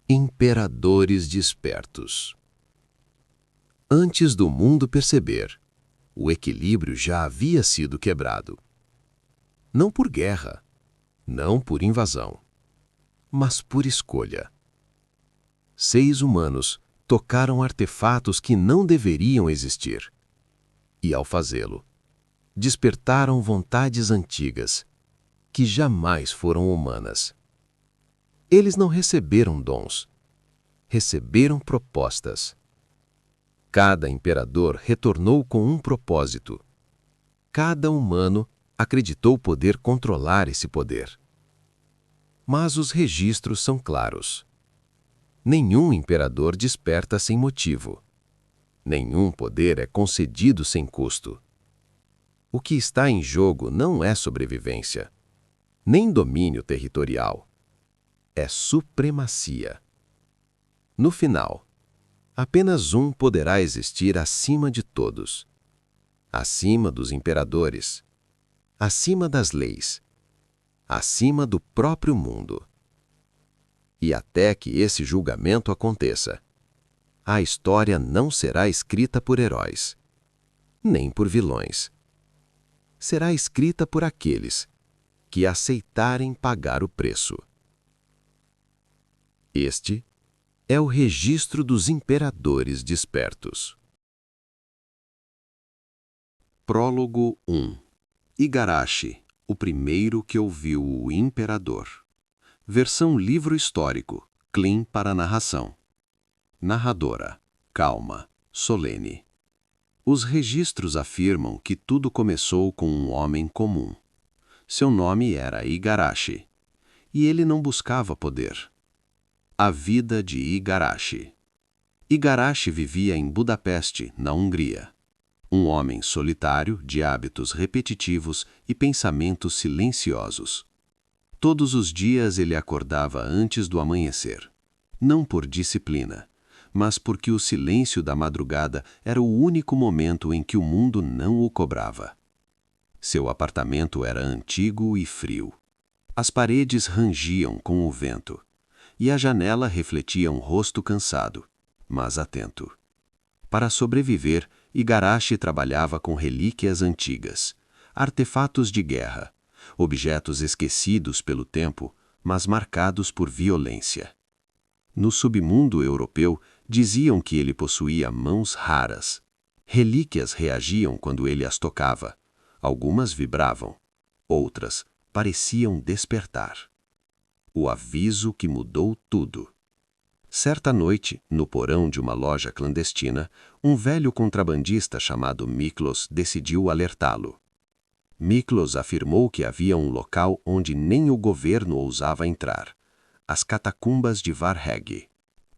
Imperadores despertos. Antes do mundo perceber, o equilíbrio já havia sido quebrado. Não por guerra, não por invasão, mas por escolha. Seres humanos tocaram artefatos que não deveriam existir. E, ao fazê-lo, despertaram vontades antigas, que jamais foram humanas. Eles não receberam dons, receberam propostas. Cada imperador retornou com um propósito. Cada humano acreditou poder controlar esse poder. Mas os registros são claros. Nenhum imperador desperta sem motivo. Nenhum poder é concedido sem custo. O que está em jogo não é sobrevivência, nem domínio territorial. É supremacia. No final, apenas um poderá existir acima de todos. Acima dos imperadores. Acima das leis. Acima do próprio mundo. E até que esse julgamento aconteça, a história não será escrita por heróis, nem por vilões. Será escrita por aqueles que aceitarem pagar o preço. Este é o registro dos imperadores despertos. Prólogo 1. Igarashi, o primeiro que ouviu o imperador. Versão livro histórico, clean para narração. Narradora, calma, solene. Os registros afirmam que tudo começou com um homem comum. Seu nome era Igarashi, e ele não buscava poder. A vida de Igarashi. Igarashi vivia em Budapeste, na Hungria. Um homem solitário, de hábitos repetitivos e pensamentos silenciosos. Todos os dias ele acordava antes do amanhecer. Não por disciplina, mas porque o silêncio da madrugada era o único momento em que o mundo não o cobrava. Seu apartamento era antigo e frio. As paredes rangiam com o vento, e a janela refletia um rosto cansado, mas atento. Para sobreviver, Igarashi trabalhava com relíquias antigas, artefatos de guerra, objetos esquecidos pelo tempo, mas marcados por violência. No submundo europeu, diziam que ele possuía mãos raras. Relíquias reagiam quando ele as tocava. Algumas vibravam, outras pareciam despertar. O aviso que mudou tudo. Certa noite, no porão de uma loja clandestina, um velho contrabandista chamado Miklos decidiu alertá-lo. Miklos afirmou que havia um local onde nem o governo ousava entrar: as catacumbas de Varheg.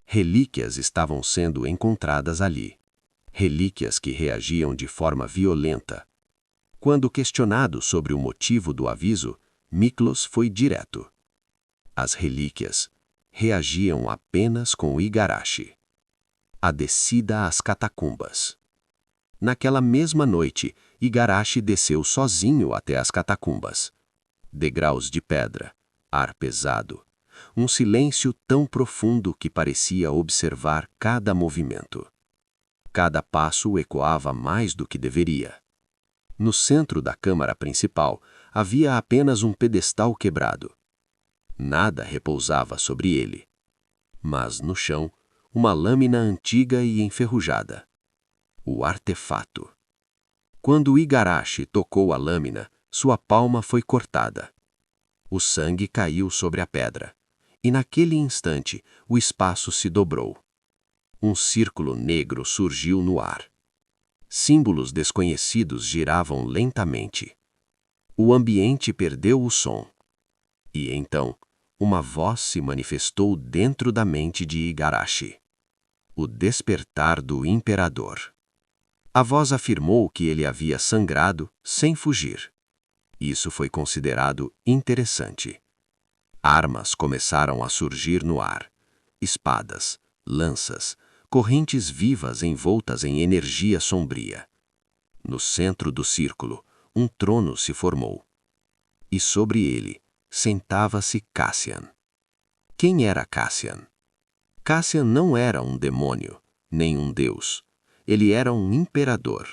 Relíquias estavam sendo encontradas ali. Relíquias que reagiam de forma violenta. Quando questionado sobre o motivo do aviso, Miklos foi direto. As relíquias reagiam apenas com Igarashi. A descida às catacumbas. Naquela mesma noite, Igarashi desceu sozinho até as catacumbas. Degraus de pedra, ar pesado, um silêncio tão profundo que parecia observar cada movimento. Cada passo ecoava mais do que deveria. No centro da câmara principal, havia apenas um pedestal quebrado. Nada repousava sobre ele. Mas no chão, uma lâmina antiga e enferrujada. O artefato. Quando Igarashi tocou a lâmina, sua palma foi cortada. O sangue caiu sobre a pedra, e naquele instante o espaço se dobrou. Um círculo negro surgiu no ar. Símbolos desconhecidos giravam lentamente. O ambiente perdeu o som. E então, uma voz se manifestou dentro da mente de Igarashi. O despertar do imperador. A voz afirmou que ele havia sangrado sem fugir. Isso foi considerado interessante. Armas começaram a surgir no ar. Espadas, lanças, correntes vivas envoltas em energia sombria. No centro do círculo, um trono se formou. E sobre ele, sentava-se Cassian. Quem era Cassian? Cassian não era um demônio, nem um deus. Ele era um imperador.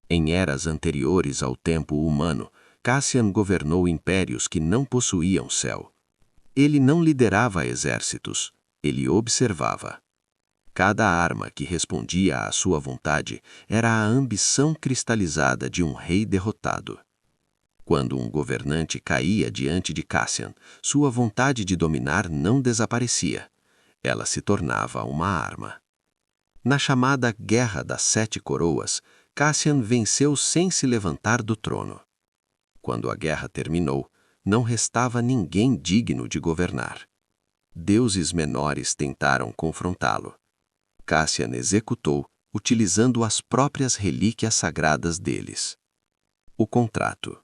Em eras anteriores ao tempo humano, Cassian governou impérios que não possuíam céu. Ele não liderava exércitos, ele observava. Cada arma que respondia à sua vontade era a ambição cristalizada de um rei derrotado. Quando um governante caía diante de Cassian, sua vontade de dominar não desaparecia. Ela se tornava uma arma. Na chamada Guerra das Sete Coroas, Cassian venceu sem se levantar do trono. Quando a guerra terminou, não restava ninguém digno de governar. Deuses menores tentaram confrontá-lo. Cassian executou, utilizando as próprias relíquias sagradas deles. O contrato.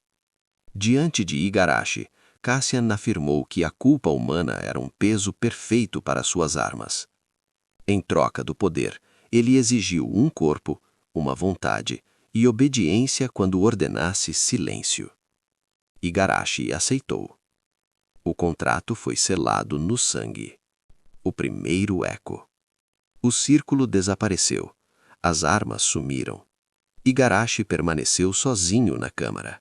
Diante de Igarashi, Cassian afirmou que a culpa humana era um peso perfeito para suas armas. Em troca do poder, ele exigiu um corpo, uma vontade e obediência quando ordenasse silêncio. Igarashi aceitou. O contrato foi selado no sangue. O primeiro eco. O círculo desapareceu. As armas sumiram. Igarashi permaneceu sozinho na câmara.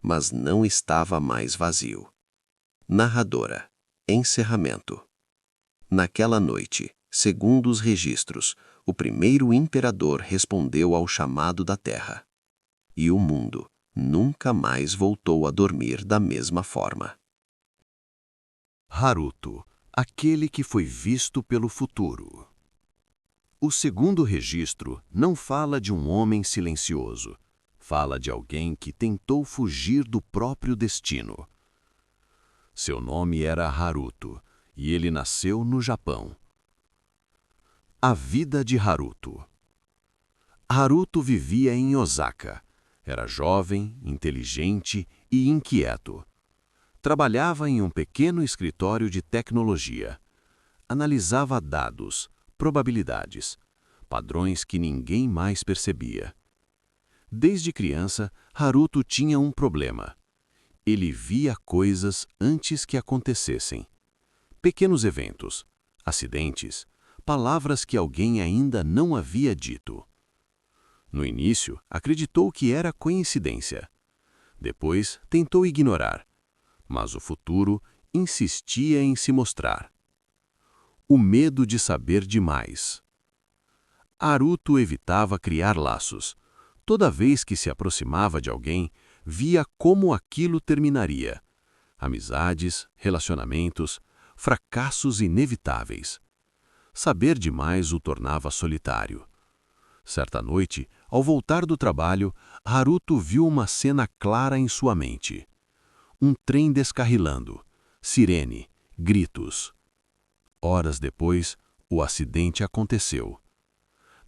Mas não estava mais vazio. Narradora. Encerramento. Naquela noite, segundo os registros, o primeiro imperador respondeu ao chamado da terra. E o mundo nunca mais voltou a dormir da mesma forma. Haruto, aquele que foi visto pelo futuro. O segundo registro não fala de um homem silencioso. Fala de alguém que tentou fugir do próprio destino. Seu nome era Haruto, e ele nasceu no Japão. A vida de Haruto. Haruto vivia em Osaka. Era jovem, inteligente e inquieto. Trabalhava em um pequeno escritório de tecnologia. Analisava dados, probabilidades, padrões que ninguém mais percebia. Desde criança, Haruto tinha um problema. Ele via coisas antes que acontecessem. Pequenos eventos, acidentes, palavras que alguém ainda não havia dito. No início, acreditou que era coincidência. Depois, tentou ignorar. Mas o futuro insistia em se mostrar. O medo de saber demais. Haruto evitava criar laços. Toda vez que se aproximava de alguém, via como aquilo terminaria. Amizades, relacionamentos, fracassos inevitáveis. Saber demais o tornava solitário. Certa noite, ao voltar do trabalho, Haruto viu uma cena clara em sua mente. Um trem descarrilando, sirene, gritos. Horas depois, o acidente aconteceu.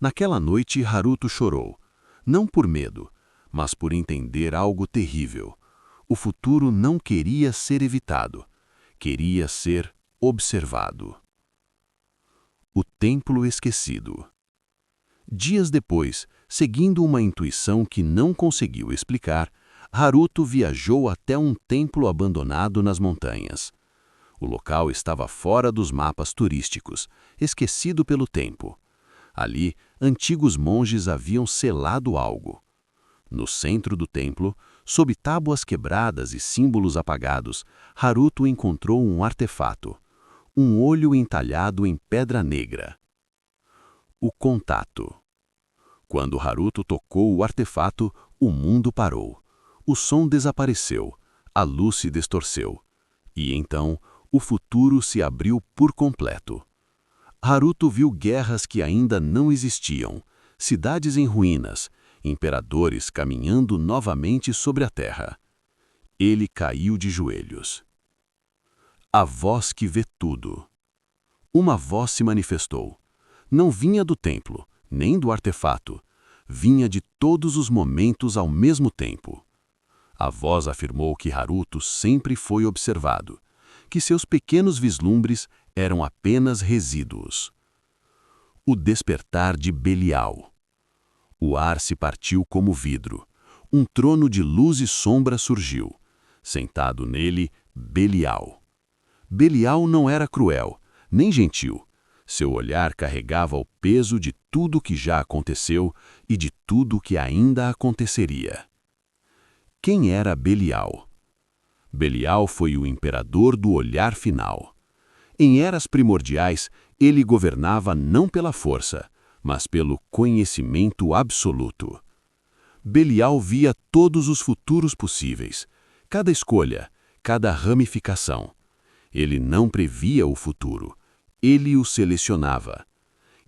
Naquela noite, Haruto chorou, não por medo, mas por entender algo terrível. O futuro não queria ser evitado, queria ser observado. O Templo Esquecido. Dias depois, seguindo uma intuição que não conseguiu explicar, Haruto viajou até um templo abandonado nas montanhas. O local estava fora dos mapas turísticos, esquecido pelo tempo. Ali, antigos monges haviam selado algo. No centro do templo, sob tábuas quebradas e símbolos apagados, Haruto encontrou um artefato, um olho entalhado em pedra negra. O contato. Quando Haruto tocou o artefato, o mundo parou. O som desapareceu, a luz se distorceu. E então, o futuro se abriu por completo. Haruto viu guerras que ainda não existiam, cidades em ruínas, imperadores caminhando novamente sobre a terra. Ele caiu de joelhos. A voz que vê tudo. Uma voz se manifestou. Não vinha do templo, nem do artefato. Vinha de todos os momentos ao mesmo tempo. A voz afirmou que Haruto sempre foi observado, que seus pequenos vislumbres eram apenas resíduos. O despertar de Belial. O ar se partiu como vidro. Um trono de luz e sombra surgiu. Sentado nele, Belial. Belial não era cruel, nem gentil. Seu olhar carregava o peso de tudo que já aconteceu e de tudo que ainda aconteceria. Quem era Belial? Belial foi o imperador do olhar final. Em eras primordiais, ele governava não pela força, mas pelo conhecimento absoluto. Belial via todos os futuros possíveis, cada escolha, cada ramificação. Ele não previa o futuro, ele o selecionava.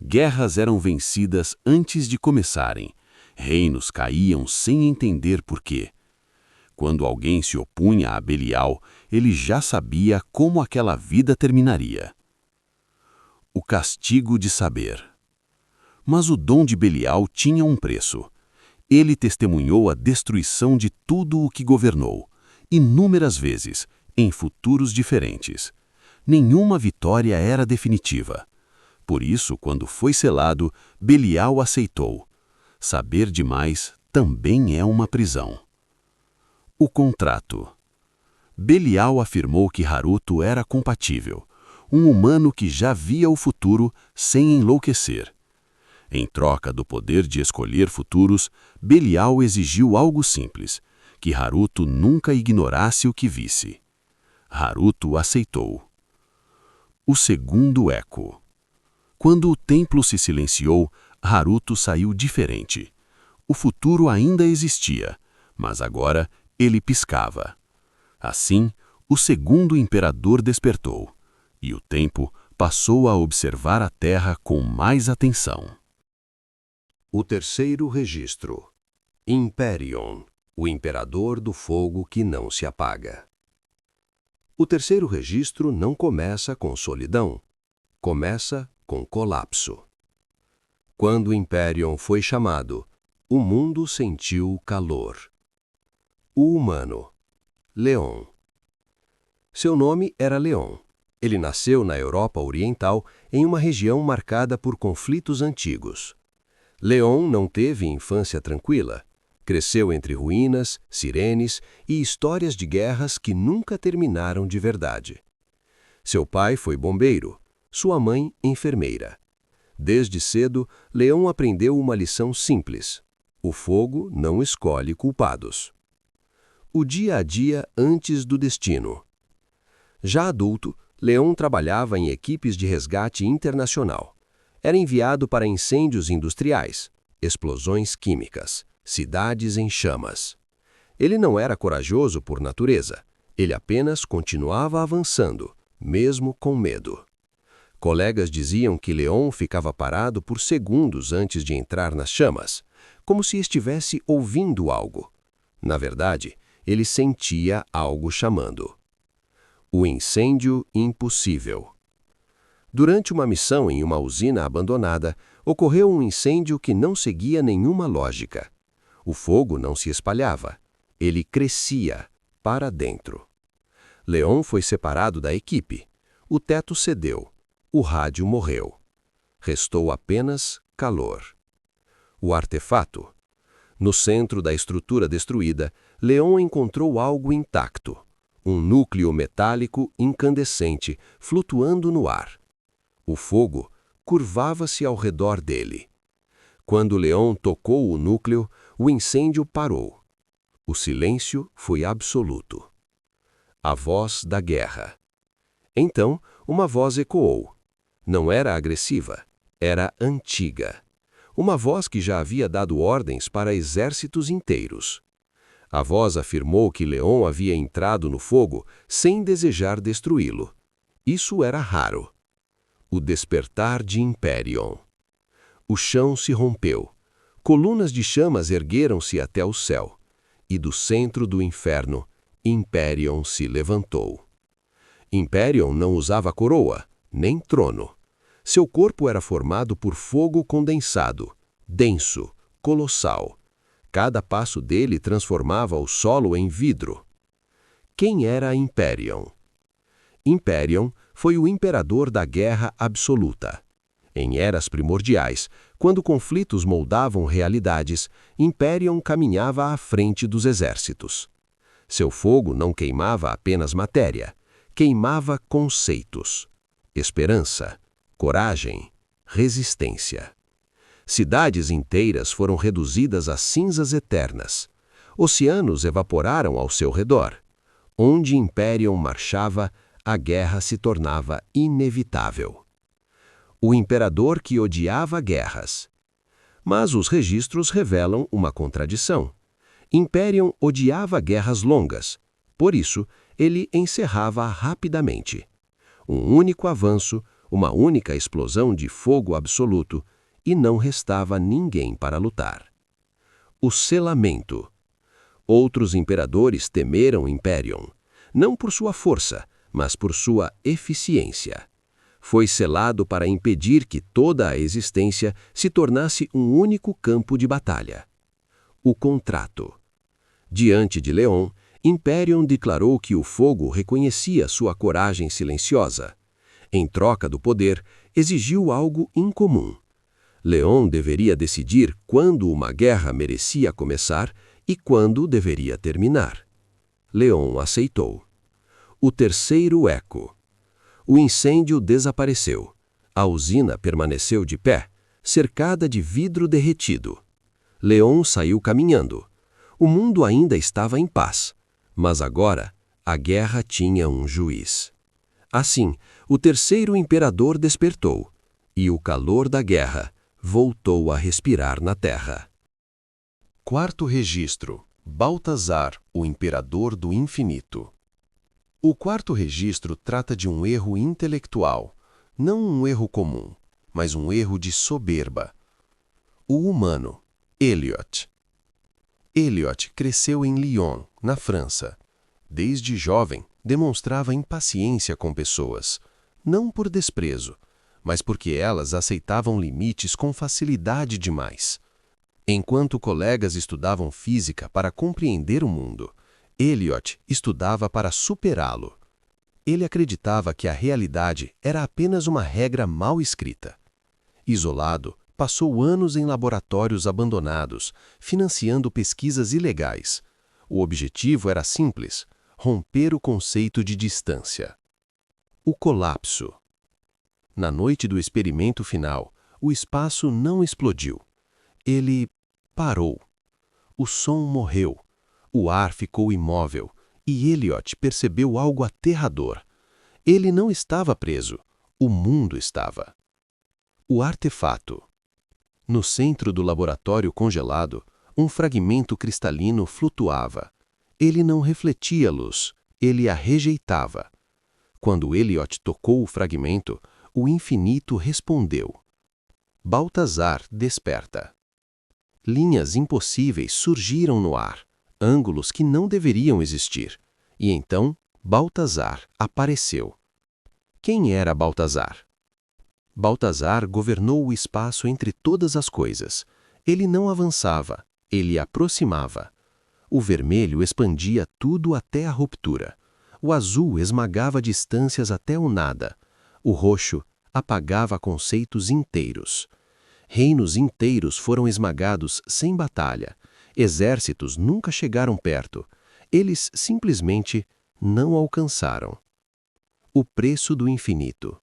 Guerras eram vencidas antes de começarem, reinos caíam sem entender por quê. Quando alguém se opunha a Belial, ele já sabia como aquela vida terminaria. O castigo de saber. Mas o dom de Belial tinha um preço. Ele testemunhou a destruição de tudo o que governou, inúmeras vezes, em futuros diferentes. Nenhuma vitória era definitiva. Por isso, quando foi selado, Belial aceitou. Saber demais também é uma prisão. O contrato. Belial afirmou que Haruto era compatível, um humano que já via o futuro sem enlouquecer. Em troca do poder de escolher futuros, Belial exigiu algo simples, que Haruto nunca ignorasse o que visse. Haruto aceitou. O segundo eco. Quando o templo se silenciou, Haruto saiu diferente. O futuro ainda existia, mas agora ele piscava. Assim, o segundo imperador despertou, e o tempo passou a observar a terra com mais atenção. O terceiro registro. Imperion, o imperador do fogo que não se apaga. O terceiro registro não começa com solidão, começa com colapso. Quando Imperion foi chamado, o mundo sentiu calor. O humano. Leon. Seu nome era Leon. Ele nasceu na Europa Oriental, em uma região marcada por conflitos antigos. Leon não teve infância tranquila. Cresceu entre ruínas, sirenes e histórias de guerras que nunca terminaram de verdade. Seu pai foi bombeiro, sua mãe enfermeira. Desde cedo, Leon aprendeu uma lição simples: o fogo não escolhe culpados. O dia a dia antes do destino. Já adulto, Leon trabalhava em equipes de resgate internacional. Era enviado para incêndios industriais, explosões químicas, cidades em chamas. Ele não era corajoso por natureza, ele apenas continuava avançando, mesmo com medo. Colegas diziam que Leon ficava parado por segundos antes de entrar nas chamas, como se estivesse ouvindo algo. Na verdade, ele sentia algo chamando. O incêndio impossível. Durante uma missão em uma usina abandonada, ocorreu um incêndio que não seguia nenhuma lógica. O fogo não se espalhava, ele crescia para dentro. Leon foi separado da equipe. O teto cedeu, o rádio morreu. Restou apenas calor. O artefato. No centro da estrutura destruída, Leon encontrou algo intacto. Um núcleo metálico incandescente flutuando no ar. O fogo curvava-se ao redor dele. Quando Leon tocou o núcleo, o incêndio parou. O silêncio foi absoluto. A voz da guerra. Então, uma voz ecoou. Não era agressiva, era antiga. Uma voz que já havia dado ordens para exércitos inteiros. A voz afirmou que Leon havia entrado no fogo sem desejar destruí-lo. Isso era raro. O despertar de Imperion. O chão se rompeu. Colunas de chamas ergueram-se até o céu. E do centro do inferno, Imperion se levantou. Imperion não usava coroa, nem trono. Seu corpo era formado por fogo condensado, denso, colossal. Cada passo dele transformava o solo em vidro. Quem era Imperion? Imperion foi o imperador da guerra absoluta. Em eras primordiais, quando conflitos moldavam realidades, Imperion caminhava à frente dos exércitos. Seu fogo não queimava apenas matéria, queimava conceitos. Esperança, coragem, resistência. Cidades inteiras foram reduzidas a cinzas eternas. Oceanos evaporaram ao seu redor. Onde Imperium marchava, a guerra se tornava inevitável. O imperador que odiava guerras. Mas os registros revelam uma contradição. Imperium odiava guerras longas, por isso ele encerrava rapidamente. Um único avanço, uma única explosão de fogo absoluto, e não restava ninguém para lutar. O selamento. Outros imperadores temeram Imperium, não por sua força, mas por sua eficiência. Foi selado para impedir que toda a existência se tornasse um único campo de batalha. O contrato. Diante de Leon, Imperium declarou que o fogo reconhecia sua coragem silenciosa. Em troca do poder, exigiu algo incomum. Leon deveria decidir quando uma guerra merecia começar e quando deveria terminar. Leon aceitou. O terceiro eco. O incêndio desapareceu. A usina permaneceu de pé, cercada de vidro derretido. Leon saiu caminhando. O mundo ainda estava em paz, mas agora a guerra tinha um juiz. Assim, o terceiro imperador despertou, e o calor da guerra voltou a respirar na terra. Quarto registro. Baltazar, o imperador do infinito. O quarto registro trata de um erro intelectual, não um erro comum, mas um erro de soberba. O humano, Eliot. Eliot cresceu em Lyon, na França. Desde jovem, demonstrava impaciência com pessoas, não por desprezo, mas porque elas aceitavam limites com facilidade demais. Enquanto colegas estudavam física para compreender o mundo, Eliot estudava para superá-lo. Ele acreditava que a realidade era apenas uma regra mal escrita. Isolado, passou anos em laboratórios abandonados, financiando pesquisas ilegais. O objetivo era simples: romper o conceito de distância. O colapso. Na noite do experimento final, o espaço não explodiu. Ele parou. O som morreu. O ar ficou imóvel, e Eliot percebeu algo aterrador. Ele não estava preso, o mundo estava. O artefato. No centro do laboratório congelado, um fragmento cristalino flutuava. Ele não refletia luz, ele a rejeitava. Quando Eliot tocou o fragmento, o infinito respondeu. Baltazar desperta. Linhas impossíveis surgiram no ar, ângulos que não deveriam existir. E então, Baltazar apareceu. Quem era Baltazar? Baltazar governou o espaço entre todas as coisas. Ele não avançava, ele aproximava. O vermelho expandia tudo até a ruptura. O azul esmagava distâncias até o nada. O roxo apagava conceitos inteiros. Reinos inteiros foram esmagados sem batalha. Exércitos nunca chegaram perto. Eles simplesmente não alcançaram. O preço do infinito.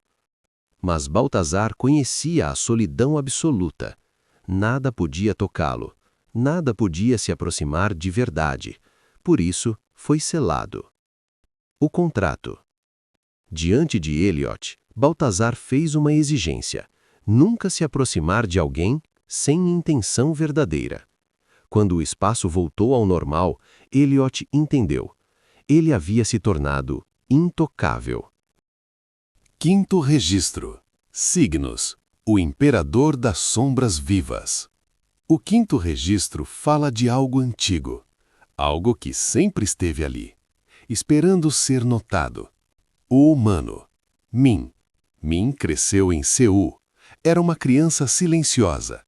Mas Baltazar conhecia a solidão absoluta. Nada podia tocá-lo. Nada podia se aproximar de verdade. Por isso, foi selado. O contrato. Diante de Eliot, Baltazar fez uma exigência: nunca se aproximar de alguém sem intenção verdadeira. Quando o espaço voltou ao normal, Eliot entendeu. Ele havia se tornado intocável. Quinto registro. Signos. O imperador das sombras vivas. O quinto registro fala de algo antigo. Algo que sempre esteve ali, esperando ser notado. O humano. Min. Min cresceu em Seul. Era uma criança silenciosa.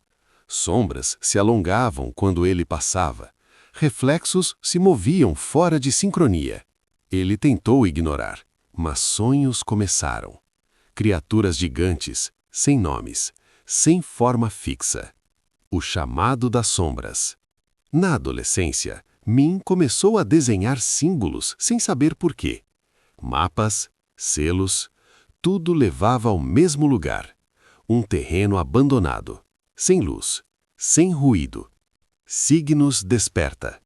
Sombras se alongavam quando ele passava. Reflexos se moviam fora de sincronia. Ele tentou ignorar, mas sonhos começaram. Criaturas gigantes, sem nomes, sem forma fixa. O chamado das sombras. Na adolescência, Min começou a desenhar símbolos sem saber porquê. Mapas, selos, tudo levava ao mesmo lugar. Um terreno abandonado, sem luz, sem ruído. Signos desperta.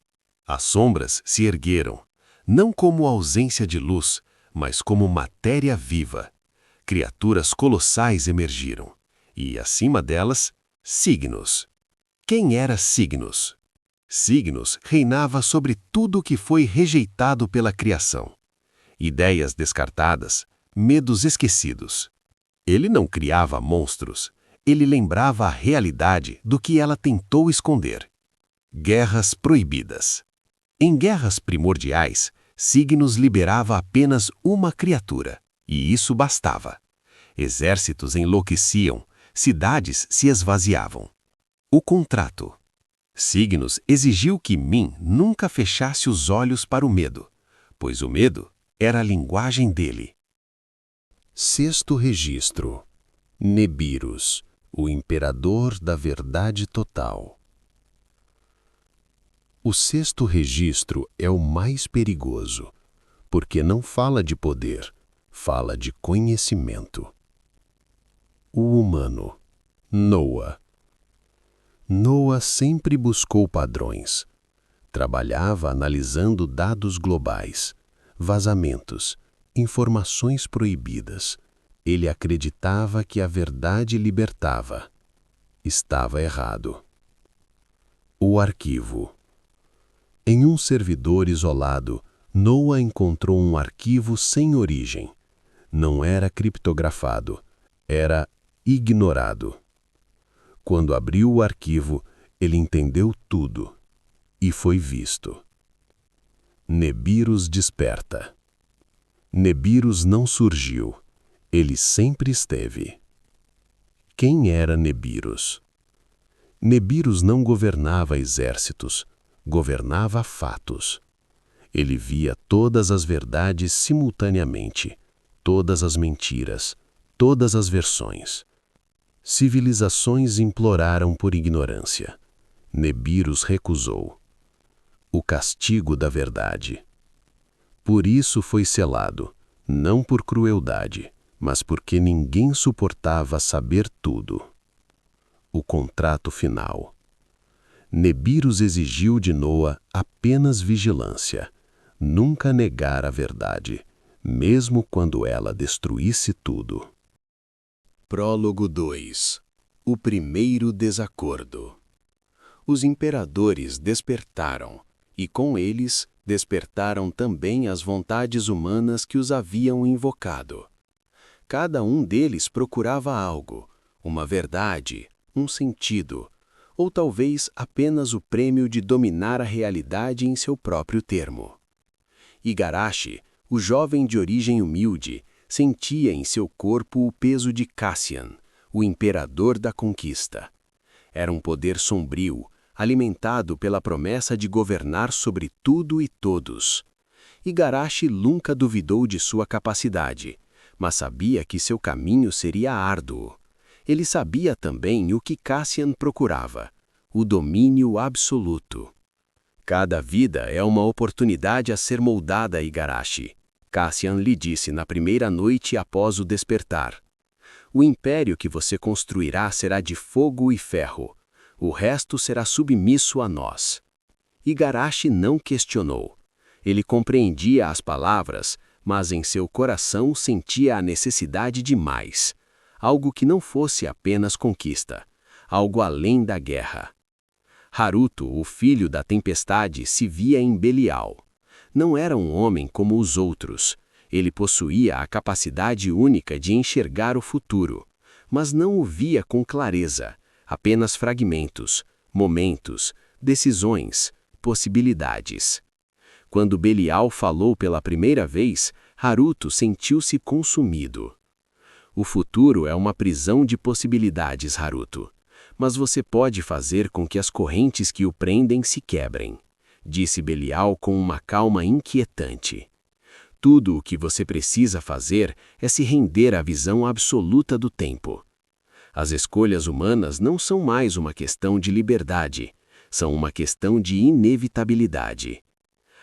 As sombras se ergueram, não como ausência de luz, mas como matéria viva. Criaturas colossais emergiram, e, acima delas, Signos. Quem era Signos? Signos reinava sobre tudo que foi rejeitado pela criação. Ideias descartadas, medos esquecidos. Ele não criava monstros, ele lembrava a realidade do que ela tentou esconder. Guerras proibidas. Em guerras primordiais, Signos liberava apenas uma criatura, e isso bastava. Exércitos enlouqueciam, cidades se esvaziavam. O contrato. Signos exigiu que Min nunca fechasse os olhos para o medo, pois o medo era a linguagem dele. Sexto registro. Nebirus, o imperador da verdade total. O sexto registro é o mais perigoso, porque não fala de poder, fala de conhecimento. O humano. Noah. Noah sempre buscou padrões. Trabalhava analisando dados globais, vazamentos, informações proibidas. Ele acreditava que a verdade libertava. Estava errado. O arquivo. Em um servidor isolado, Noah encontrou um arquivo sem origem. Não era criptografado, era ignorado. Quando abriu o arquivo, ele entendeu tudo e foi visto. Nebirus desperta. Nebirus não surgiu, ele sempre esteve. Quem era Nebirus? Nebirus não governava exércitos, governava fatos. Ele via todas as verdades simultaneamente, todas as mentiras, todas as versões. Civilizações imploraram por ignorância. Nebirus recusou. O castigo da verdade. Por isso foi selado, não por crueldade, mas porque ninguém suportava saber tudo. O contrato final. Nebirus exigiu de Noah apenas vigilância, nunca negar a verdade, mesmo quando ela destruísse tudo. Prólogo 2. O primeiro desacordo. Os imperadores despertaram, e com eles despertaram também as vontades humanas que os haviam invocado. Cada um deles procurava algo, uma verdade, um sentido, ou talvez apenas o prêmio de dominar a realidade em seu próprio termo. Igarashi, o jovem de origem humilde, sentia em seu corpo o peso de Cassian, o imperador da conquista. Era um poder sombrio, alimentado pela promessa de governar sobre tudo e todos. Igarashi nunca duvidou de sua capacidade, mas sabia que seu caminho seria árduo. Ele sabia também o que Cassian procurava, o domínio absoluto. Cada vida é uma oportunidade a ser moldada, Igarashi, Cassian lhe disse na primeira noite após o despertar. O império que você construirá será de fogo e ferro. O resto será submisso a nós. Igarashi não questionou. Ele compreendia as palavras, mas em seu coração sentia a necessidade de mais. Algo que não fosse apenas conquista. Algo além da guerra. Haruto, o filho da tempestade, se via em Belial. Não era um homem como os outros. Ele possuía a capacidade única de enxergar o futuro, mas não o via com clareza, apenas fragmentos, momentos, decisões, possibilidades. Quando Belial falou pela primeira vez, Haruto sentiu-se consumido. O futuro é uma prisão de possibilidades, Haruto, mas você pode fazer com que as correntes que o prendem se quebrem, disse Belial com uma calma inquietante. Tudo o que você precisa fazer é se render à visão absoluta do tempo. As escolhas humanas não são mais uma questão de liberdade, são uma questão de inevitabilidade.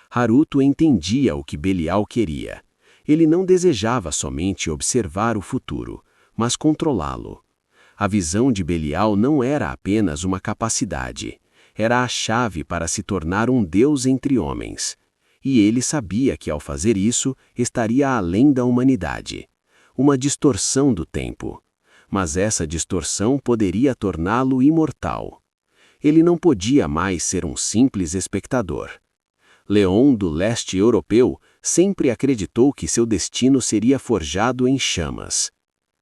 Haruto entendia o que Belial queria. Ele não desejava somente observar o futuro, mas controlá-lo. A visão de Belial não era apenas uma capacidade, era a chave para se tornar um Deus entre homens. E ele sabia que ao fazer isso, estaria além da humanidade. Uma distorção do tempo. Mas essa distorção poderia torná-lo imortal. Ele não podia mais ser um simples espectador. Leon, do leste europeu, sempre acreditou que seu destino seria forjado em chamas.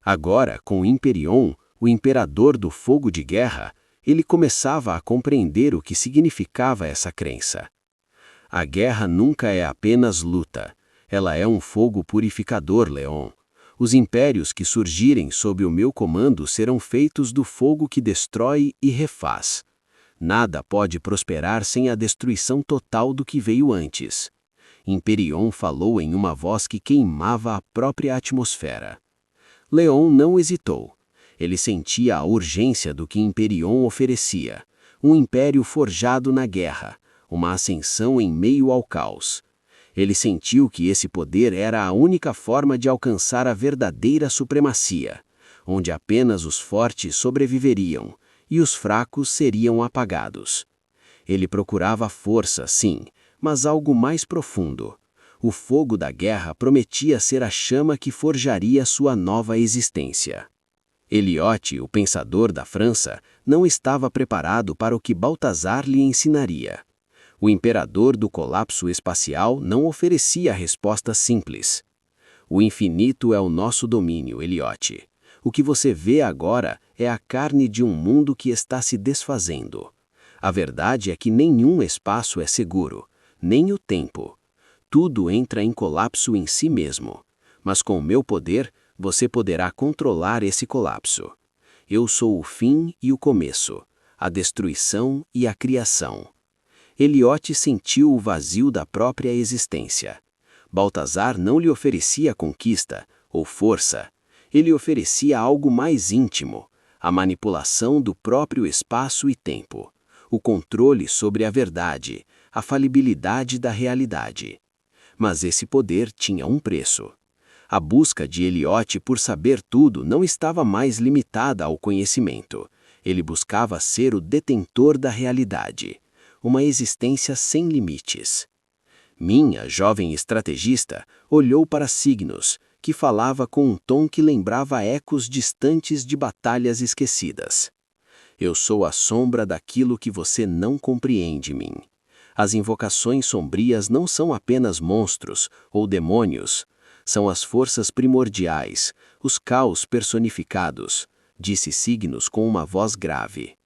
Agora, com Imperion, o imperador do fogo de guerra, ele começava a compreender o que significava essa crença. A guerra nunca é apenas luta. Ela é um fogo purificador, Leon. Os impérios que surgirem sob o meu comando serão feitos do fogo que destrói e refaz. Nada pode prosperar sem a destruição total do que veio antes. Imperion falou em uma voz que queimava a própria atmosfera. Leon não hesitou. Ele sentia a urgência do que Imperion oferecia, um império forjado na guerra, uma ascensão em meio ao caos. Ele sentiu que esse poder era a única forma de alcançar a verdadeira supremacia, onde apenas os fortes sobreviveriam e os fracos seriam apagados. Ele procurava força, sim, mas algo mais profundo. O fogo da guerra prometia ser a chama que forjaria sua nova existência. Eliot, o pensador da França, não estava preparado para o que Baltazar lhe ensinaria. O imperador do colapso espacial não oferecia respostas simples. O infinito é o nosso domínio, Eliot. O que você vê agora é a carne de um mundo que está se desfazendo. A verdade é que nenhum espaço é seguro, nem o tempo. Tudo entra em colapso em si mesmo. Mas com o meu poder, você poderá controlar esse colapso. Eu sou o fim e o começo, a destruição e a criação. Eliot sentiu o vazio da própria existência. Baltazar não lhe oferecia conquista ou força. Ele oferecia algo mais íntimo, a manipulação do próprio espaço e tempo, o controle sobre a verdade, a falibilidade da realidade. Mas esse poder tinha um preço. A busca de Eliot por saber tudo não estava mais limitada ao conhecimento. Ele buscava ser o detentor da realidade, uma existência sem limites. Minha jovem estrategista olhou para Signos, que falava com um tom que lembrava ecos distantes de batalhas esquecidas. Eu sou a sombra daquilo que você não compreende, Min. As invocações sombrias não são apenas monstros ou demônios, são as forças primordiais, os caos personificados, disse Signos com uma voz grave.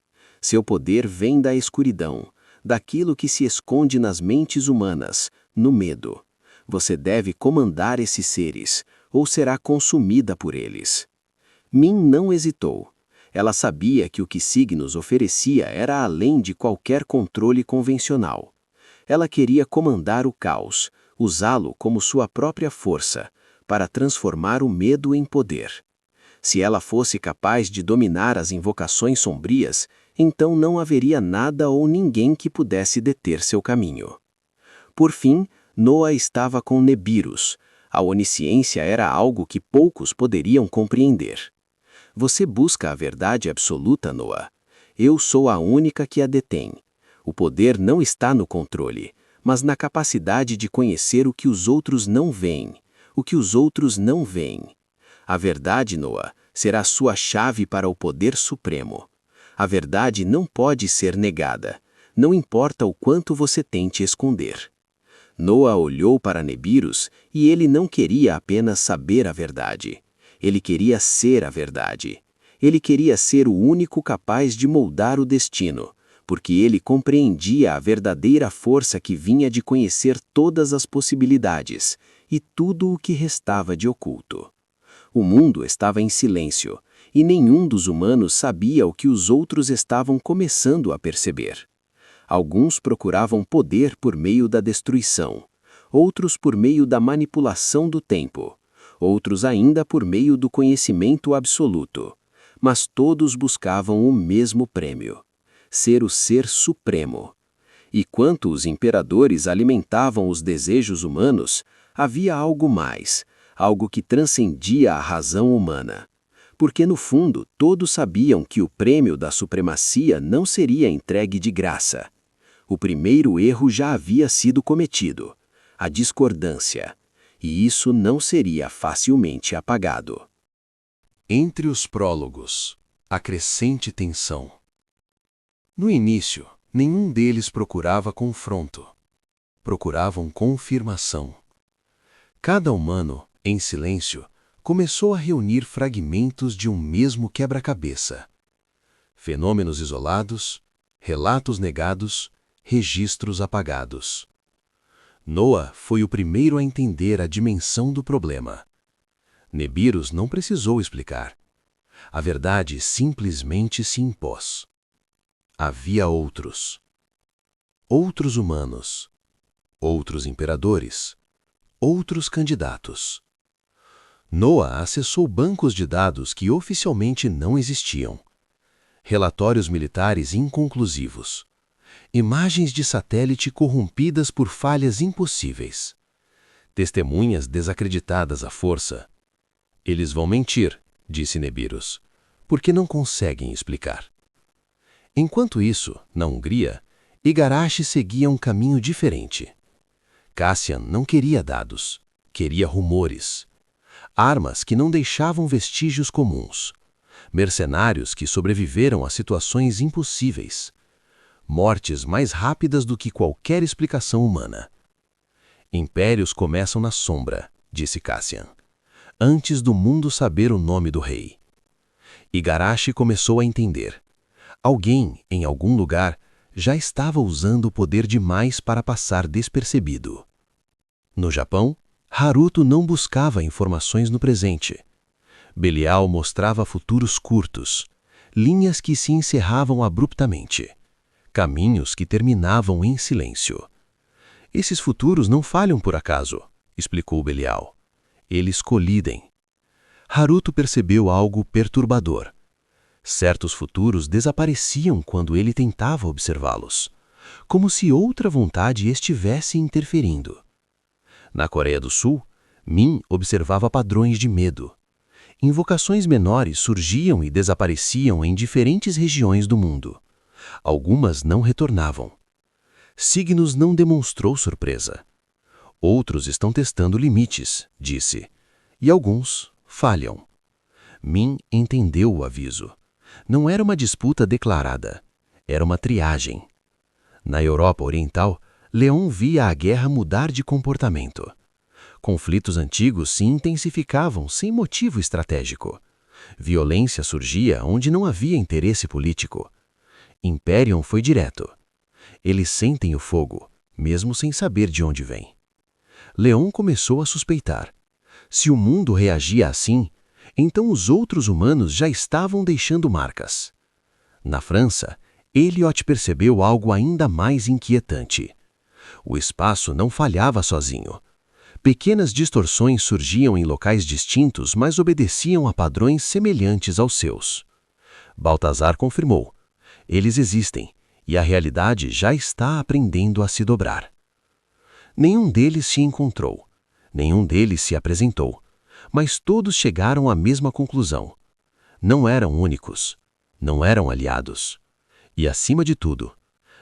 Seu poder vem da escuridão, daquilo que se esconde nas mentes humanas, no medo. Você deve comandar esses seres, ou será consumida por eles. Min não hesitou. Ela sabia que o que Signos oferecia era além de qualquer controle convencional. Ela queria comandar o caos, usá-lo como sua própria força, para transformar o medo em poder. Se ela fosse capaz de dominar as invocações sombrias, então não haveria nada ou ninguém que pudesse deter seu caminho. Por fim, Noa estava com Nebiros. A onisciência era algo que poucos poderiam compreender. Você busca a verdade absoluta, Noa. Eu sou a única que a detém. O poder não está no controle, mas na capacidade de conhecer o que os outros não veem, o que os outros não veem. A verdade, Noa, será sua chave para o poder supremo. A verdade não pode ser negada, não importa o quanto você tente esconder. Noa olhou para Nebiros e ele não queria apenas saber a verdade. Ele queria ser a verdade. Ele queria ser o único capaz de moldar o destino, porque ele compreendia a verdadeira força que vinha de conhecer todas as possibilidades e tudo o que restava de oculto. O mundo estava em silêncio, e nenhum dos humanos sabia o que os outros estavam começando a perceber. Alguns procuravam poder por meio da destruição, outros por meio da manipulação do tempo, outros ainda por meio do conhecimento absoluto. Mas todos buscavam o mesmo prêmio: ser o ser supremo. E quanto os imperadores alimentavam os desejos humanos, havia algo mais, algo que transcendia a razão humana. porque no fundo todos sabiam que o prêmio da supremacia não seria entregue de graça. O primeiro erro já havia sido cometido, a discordância, e isso não seria facilmente apagado. Entre os prólogos, a crescente tensão. No início, nenhum deles procurava confronto. Procuravam confirmação. Cada humano, em silêncio, começou a reunir fragmentos de um mesmo quebra-cabeça. Fenômenos isolados, relatos negados, registros apagados. Noah foi o primeiro a entender a dimensão do problema. Nibiru não precisou explicar. A verdade simplesmente se impôs. Havia outros. Outros humanos. Outros imperadores. Outros candidatos. Noah acessou bancos de dados que oficialmente não existiam. Relatórios militares inconclusivos. Imagens de satélite corrompidas por falhas impossíveis. Testemunhas desacreditadas à força. Eles vão mentir, disse Nibiru, porque não conseguem explicar. Enquanto isso, na Hungria, Igarashi seguia um caminho diferente. Cassian não queria dados, queria rumores. Armas que não deixavam vestígios comuns. Mercenários que sobreviveram a situações impossíveis. Mortes mais rápidas do que qualquer explicação humana. Impérios começam na sombra, disse Cassian, antes do mundo saber o nome do rei. Igarashi começou a entender. Alguém, em algum lugar, já estava usando o poder demais para passar despercebido. No Japão, Haruto não buscava informações no presente. Belial mostrava futuros curtos, linhas que se encerravam abruptamente, caminhos que terminavam em silêncio. Esses futuros não falham por acaso, explicou Belial. Eles colidem. Haruto percebeu algo perturbador. Certos futuros desapareciam quando ele tentava observá-los, como se outra vontade estivesse interferindo. Na Coreia do Sul, Min observava padrões de medo. Invocações menores surgiam e desapareciam em diferentes regiões do mundo. Algumas não retornavam. Signos não demonstrou surpresa. Outros estão testando limites, disse, e alguns falham. Min entendeu o aviso. Não era uma disputa declarada, era uma triagem. Na Europa Oriental, Leon via a guerra mudar de comportamento. Conflitos antigos se intensificavam sem motivo estratégico. Violência surgia onde não havia interesse político. Imperium foi direto. Eles sentem o fogo, mesmo sem saber de onde vem. Leon começou a suspeitar. Se o mundo reagia assim, então os outros humanos já estavam deixando marcas. Na França, Eliot percebeu algo ainda mais inquietante. O espaço não falhava sozinho. Pequenas distorções surgiam em locais distintos, mas obedeciam a padrões semelhantes aos seus. Baltazar confirmou. Eles existem, e a realidade já está aprendendo a se dobrar. Nenhum deles se encontrou. Nenhum deles se apresentou. Mas todos chegaram à mesma conclusão. Não eram únicos. Não eram aliados. E, acima de tudo,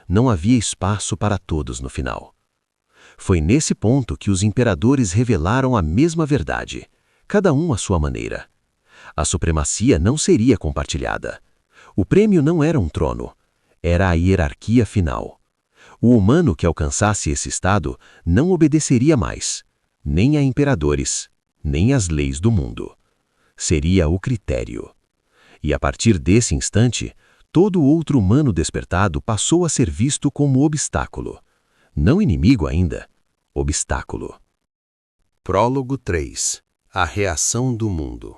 não havia espaço para todos no final. Foi nesse ponto que os imperadores revelaram a mesma verdade, cada um à sua maneira. A supremacia não seria compartilhada. O prêmio não era um trono, era a hierarquia final. O humano que alcançasse esse estado não obedeceria mais, nem a imperadores, nem às leis do mundo. Seria o critério. E a partir desse instante, todo outro humano despertado passou a ser visto como obstáculo. Não inimigo ainda, obstáculo. Prólogo 3. A reação do mundo.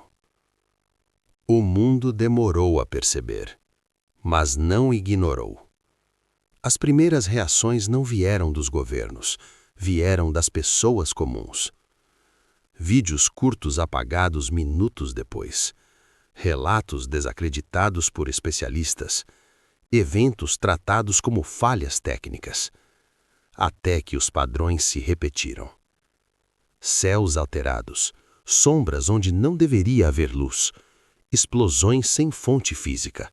O mundo demorou a perceber, mas não ignorou. As primeiras reações não vieram dos governos, vieram das pessoas comuns. Vídeos curtos apagados minutos depois. Relatos desacreditados por especialistas. Eventos tratados como falhas técnicas. Até que os padrões se repetiram. Céus alterados, sombras onde não deveria haver luz, explosões sem fonte física,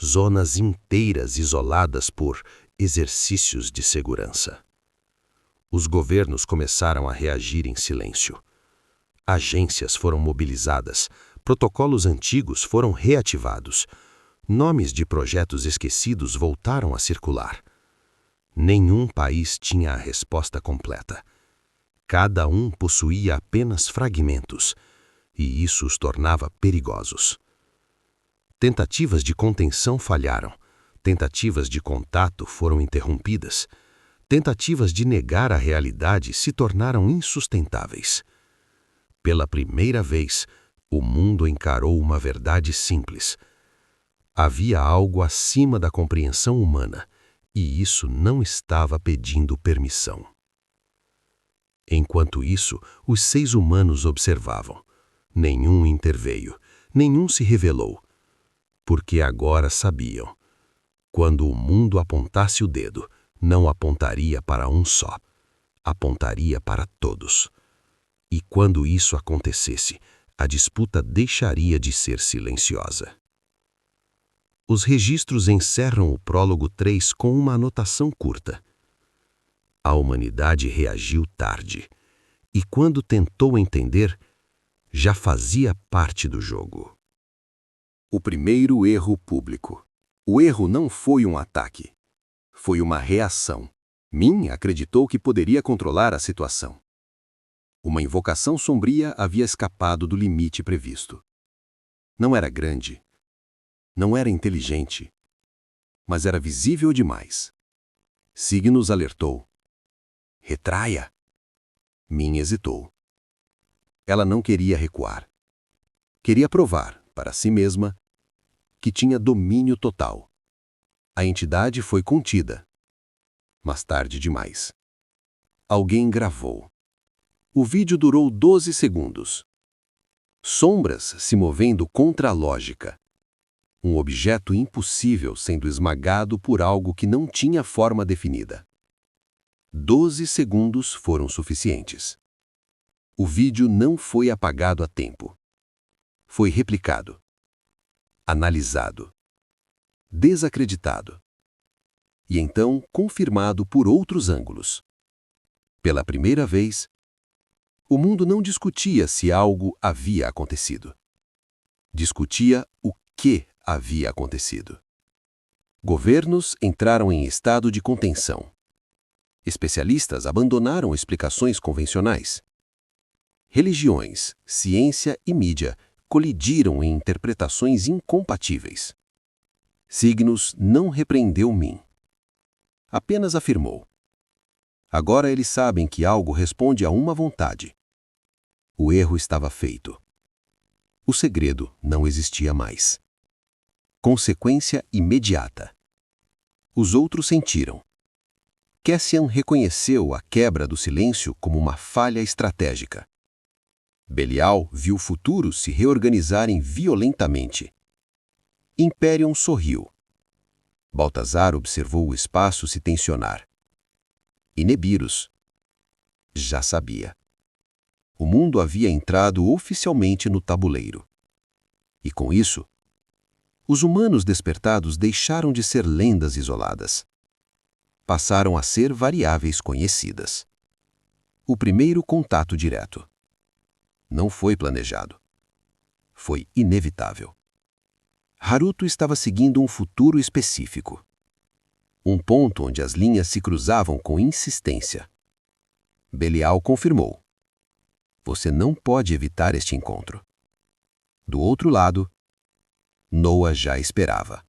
zonas inteiras isoladas por exercícios de segurança. Os governos começaram a reagir em silêncio. Agências foram mobilizadas, protocolos antigos foram reativados, nomes de projetos esquecidos voltaram a circular. Nenhum país tinha a resposta completa. Cada um possuía apenas fragmentos, e isso os tornava perigosos. Tentativas de contenção falharam, tentativas de contato foram interrompidas, tentativas de negar a realidade se tornaram insustentáveis. Pela primeira vez, o mundo encarou uma verdade simples. Havia algo acima da compreensão humana, e isso não estava pedindo permissão. Enquanto isso, os seis humanos observavam. Nenhum interveio, nenhum se revelou, porque agora sabiam. Quando o mundo apontasse o dedo, não apontaria para um só, apontaria para todos. E quando isso acontecesse, a disputa deixaria de ser silenciosa. Os registros encerram o prólogo 3 com uma anotação curta. A humanidade reagiu tarde, e quando tentou entender, já fazia parte do jogo. O primeiro erro público. O erro não foi um ataque. Foi uma reação. Min acreditou que poderia controlar a situação. Uma invocação sombria havia escapado do limite previsto. Não era grande. Não era inteligente. Mas era visível demais. Signos alertou. Retraia. Min hesitou. Ela não queria recuar. Queria provar, para si mesma, que tinha domínio total. A entidade foi contida. Mas tarde demais. Alguém gravou. O vídeo durou 12 segundos. Sombras se movendo contra a lógica. Um objeto impossível sendo esmagado por algo que não tinha forma definida. 12 segundos foram suficientes. O vídeo não foi apagado a tempo. Foi replicado. Analisado. Desacreditado. E então confirmado por outros ângulos. Pela primeira vez, o mundo não discutia se algo havia acontecido. Discutia o que havia acontecido. Governos entraram em estado de contenção. Especialistas abandonaram explicações convencionais. Religiões, ciência e mídia colidiram em interpretações incompatíveis. Signos não repreendeu Min. Apenas afirmou. Agora eles sabem que algo responde a uma vontade. O erro estava feito. O segredo não existia mais. Consequência imediata. Os outros sentiram. Cassian reconheceu a quebra do silêncio como uma falha estratégica. Belial viu o futuro se reorganizarem violentamente. Imperium sorriu. Baltazar observou o espaço se tensionar. E Nebiros já sabia. O mundo havia entrado oficialmente no tabuleiro. E com isso, os humanos despertados deixaram de ser lendas isoladas. Passaram a ser variáveis conhecidas. O primeiro contato direto. Não foi planejado. Foi inevitável. Haruto estava seguindo um futuro específico. Um ponto onde as linhas se cruzavam com insistência. Belial confirmou. Você não pode evitar este encontro. Do outro lado, Noah já esperava.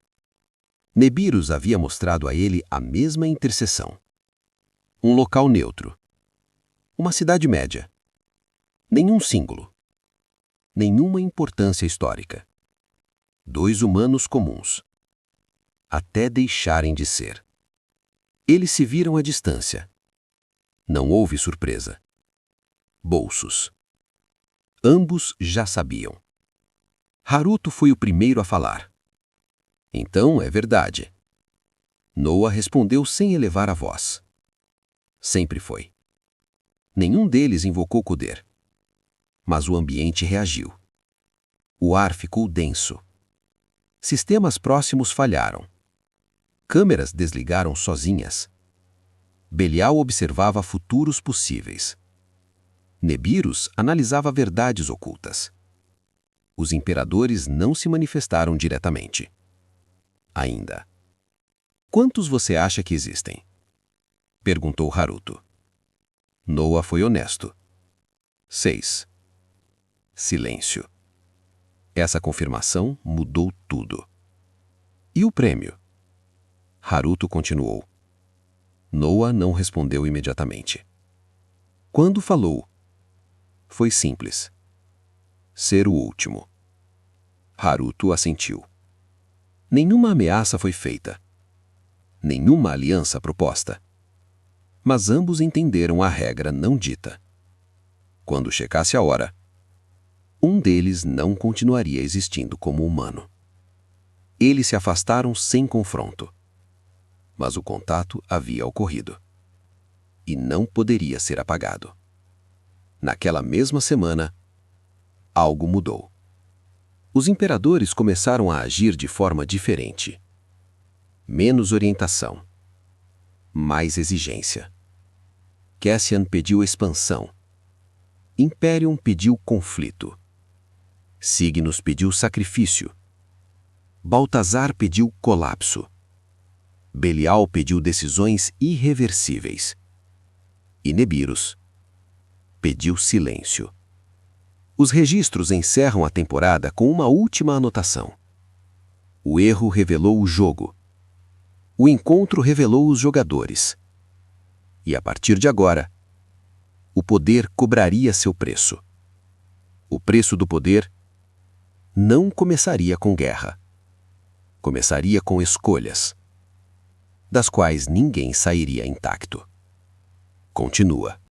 Nebiros havia mostrado a ele a mesma interseção. Um local neutro. Uma cidade média. Nenhum símbolo. Nenhuma importância histórica. Dois humanos comuns. Até deixarem de ser. Eles se viram à distância. Não houve surpresa. Bolsos. Ambos já sabiam. Haruto foi o primeiro a falar. Então é verdade. Noah respondeu sem elevar a voz. Sempre foi. Nenhum deles invocou poder. Mas o ambiente reagiu. O ar ficou denso. Sistemas próximos falharam. Câmeras desligaram sozinhas. Belial observava futuros possíveis. Nebiros analisava verdades ocultas. Os imperadores não se manifestaram diretamente. Ainda. Quantos você acha que existem? Perguntou Haruto. Noa foi honesto. 6. Silêncio. Essa confirmação mudou tudo. E o prêmio? Haruto continuou. Noa não respondeu imediatamente. Quando falou, foi simples. Ser o último. Haruto assentiu. Nenhuma ameaça foi feita. Nenhuma aliança proposta. Mas ambos entenderam a regra não dita. Quando chegasse a hora, um deles não continuaria existindo como humano. Eles se afastaram sem confronto. Mas o contato havia ocorrido. E não poderia ser apagado. Naquela mesma semana, algo mudou. Os imperadores começaram a agir de forma diferente. Menos orientação. Mais exigência. Cassian pediu expansão. Imperium pediu conflito. Signos pediu sacrifício. Baltazar pediu colapso. Belial pediu decisões irreversíveis. E Nebiros pediu silêncio. Os registros encerram a temporada com uma última anotação. O erro revelou o jogo. O encontro revelou os jogadores. E a partir de agora, o poder cobraria seu preço. O preço do poder não começaria com guerra. Começaria com escolhas, das quais ninguém sairia intacto. Continua.